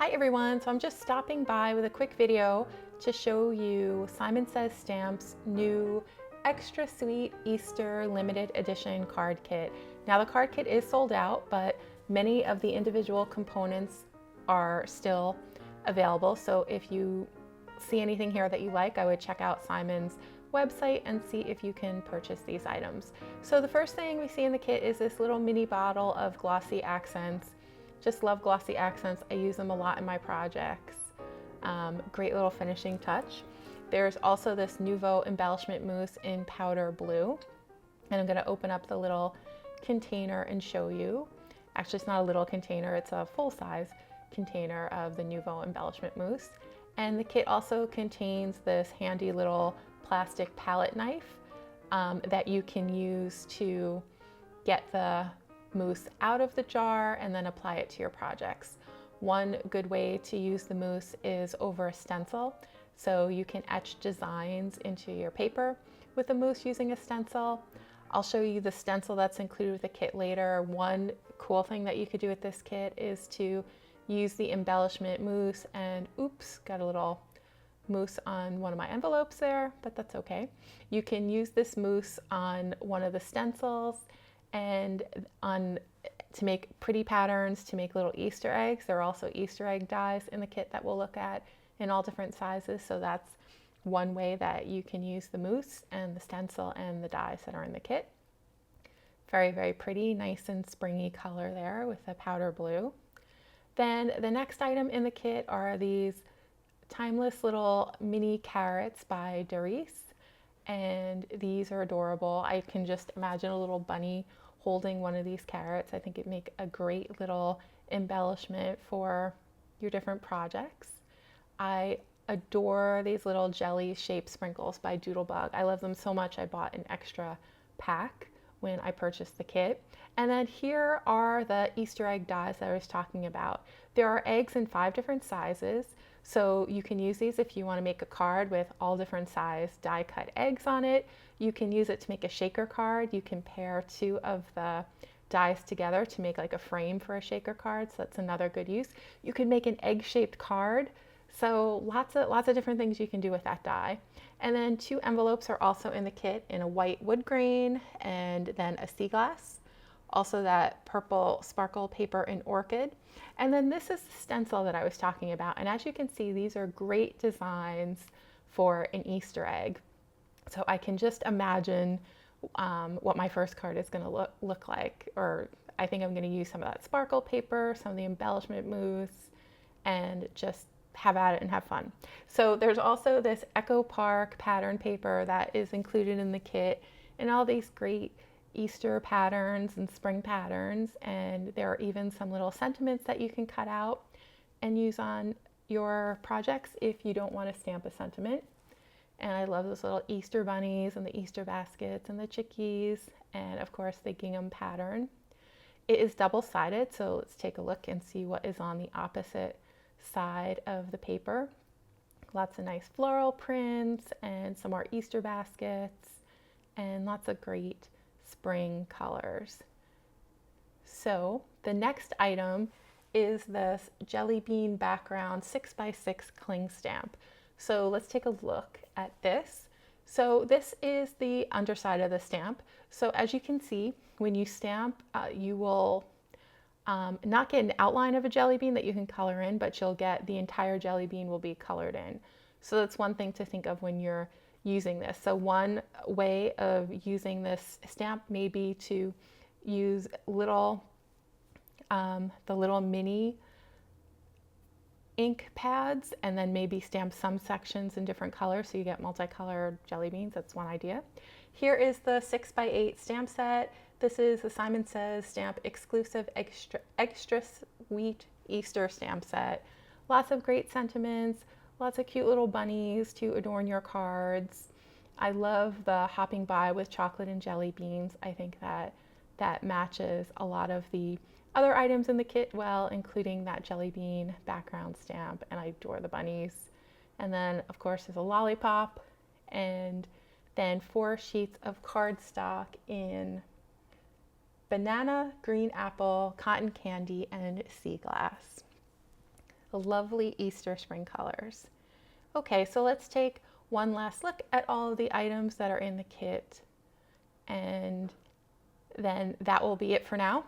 Hi everyone, so I'm just stopping by with a quick video to show you Simon Says Stamp's new extra sweet Easter limited edition card kit. Now the card kit is sold out, but many of the individual components are still available. So if you see anything here that you like, I would check out Simon's website and see if you can purchase these items. So the first thing we see in the kit is this little mini bottle of glossy accents. Just love glossy accents. I use them a lot in my projects. Great little finishing touch. There's also this Nouveau embellishment mousse in powder blue. And I'm gonna open up the little container and show you. Actually, it's not a little container, it's a full-size container of the Nouveau embellishment mousse. And the kit also contains this handy little plastic palette knife that you can use to get the mousse out of the jar and then apply it to your projects. One good way to use the mousse is over a stencil. So you can etch designs into your paper with the mousse using a stencil. I'll show you the stencil that's included with the kit later. One cool thing that you could do with this kit is to use the embellishment mousse and oops, got a little mousse on one of my envelopes there, but that's okay. You can use this mousse on one of the stencils and to make pretty patterns, to make little Easter eggs. There are also Easter egg dies in the kit that we'll look at in all different sizes. So that's one way that you can use the mousse and the stencil and the dies that are in the kit. Very, very pretty, nice and springy color there with the powder blue. Then the next item in the kit are these timeless little mini carrots by Doris. And these are adorable. I can just imagine a little bunny holding one of these carrots. I think it'd make a great little embellishment for your different projects. I adore these little jelly shaped sprinkles by Doodlebug. I love them so much I bought an extra pack when I purchased the kit. And then here are the Easter egg dies that I was talking about. There are eggs in 5 different sizes. So you can use these if you want to make a card with all different size die cut eggs on it. You can use it to make a shaker card. You can pair 2 of the dies together to make like a frame for a shaker card. So that's another good use. You can make an egg shaped card. So lots of different things you can do with that die. And then 2 envelopes are also in the kit in a white wood grain and then a sea glass. Also that purple sparkle paper in orchid. And then this is the stencil that I was talking about. And as you can see, these are great designs for an Easter egg. So I can just imagine what my first card is going to look like. Or I think I'm going to use some of that sparkle paper, some of the embellishment mousse, and just have at it and have fun. So there's also this Echo Park pattern paper that is included in the kit, and all these great Easter patterns and spring patterns, and there are even some little sentiments that you can cut out and use on your projects if you don't want to stamp a sentiment. And I love those little Easter bunnies and the Easter baskets and the chickies, and of course the gingham pattern. It is double-sided, so let's take a look and see what is on the opposite side of the paper. Lots of nice floral prints and some more Easter baskets and lots of great spring colors. So the next item is this jelly bean background 6x6 cling stamp. So let's take a look at this. So this is the underside of the stamp. So as you can see, when you stamp, you will not get an outline of a jelly bean that you can color in, but you'll get the entire jelly bean will be colored in. So that's one thing to think of when you're using this. So one way of using this stamp may be to use the little mini ink pads and then maybe stamp some sections in different colors so you get multicolored jelly beans. That's one idea. Here is the 6x8 stamp set. This is the Simon Says Stamp exclusive extra sweet Easter stamp set. Lots of great sentiments, lots of cute little bunnies to adorn your cards. I love the hopping by with chocolate and jelly beans. I think that matches a lot of the other items in the kit well, including that jelly bean background stamp, and I adore the bunnies. And then of course there's a lollipop, and then 4 sheets of cardstock in banana, green apple, cotton candy, and sea glass. lovely Easter spring colors. Okay, so let's take one last look at all of the items that are in the kit, and then that will be it for now.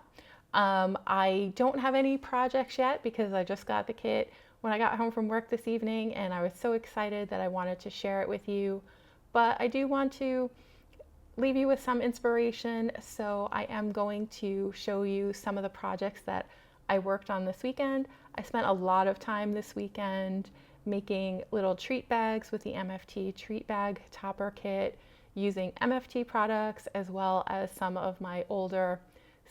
I don't have any projects yet because I just got the kit when I got home from work this evening, and I was so excited that I wanted to share it with you. But I do want to leave you with some inspiration, so I am going to show you some of the projects that I worked on this weekend. I spent a lot of time this weekend making little treat bags with the MFT treat bag topper kit, using MFT products as well as some of my older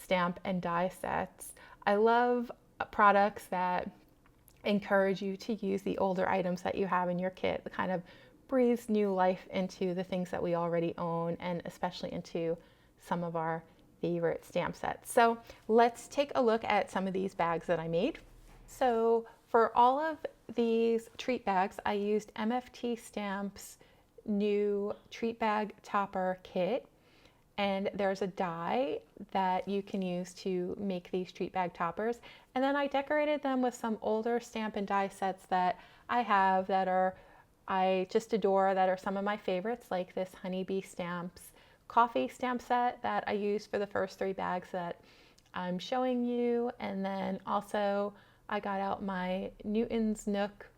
stamp and die sets. I love products that encourage you to use the older items that you have in your kit, that kind of breathes new life into the things that we already own, and especially into some of our favorite stamp sets. So let's take a look at some of these bags that I made. So for all of these treat bags, I used MFT Stamps' new treat bag topper kit, and there's a die that you can use to make these treat bag toppers. And then I decorated them with some older stamp and die sets that I have that I just adore, that are some of my favorites, like this Honeybee Stamps coffee stamp set that I used for the first 3 bags that I'm showing you. And then also I got out my Newton's Nook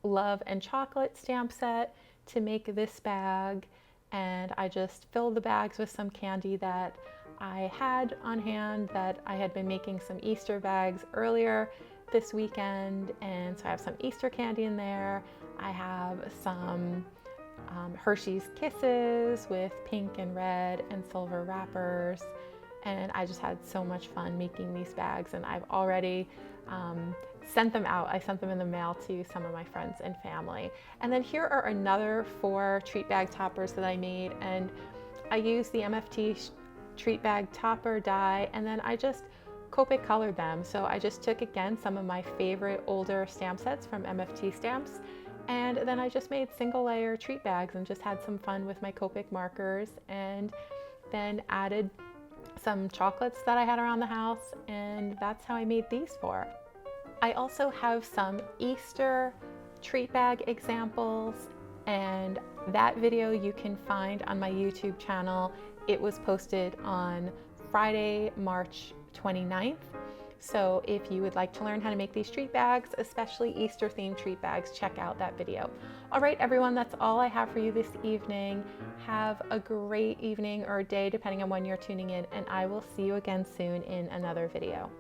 Love and Chocolate stamp set to make this bag, and I just filled the bags with some candy that I had on hand, that I had been making some Easter bags earlier this weekend, and so I have some Easter candy in there. I have some Hershey's Kisses with pink and red and silver wrappers, and I just had so much fun making these bags, and I've already sent them out. I sent them in the mail to some of my friends and family. And then here are another 4 treat bag toppers that I made, and I used the MFT treat bag topper die, and then I just Copic colored them. So I just took, again, some of my favorite older stamp sets from MFT Stamps, and then I just made single layer treat bags and just had some fun with my Copic markers, and then added some chocolates that I had around the house, and that's how I made these 4. I also have some Easter treat bag examples, and that video you can find on my YouTube channel. It was posted on Friday, March 29th. So if you would like to learn how to make these treat bags, especially Easter themed treat bags, check out that video. All right, everyone, that's all I have for you this evening. Have a great evening or day, depending on when you're tuning in, and I will see you again soon in another video.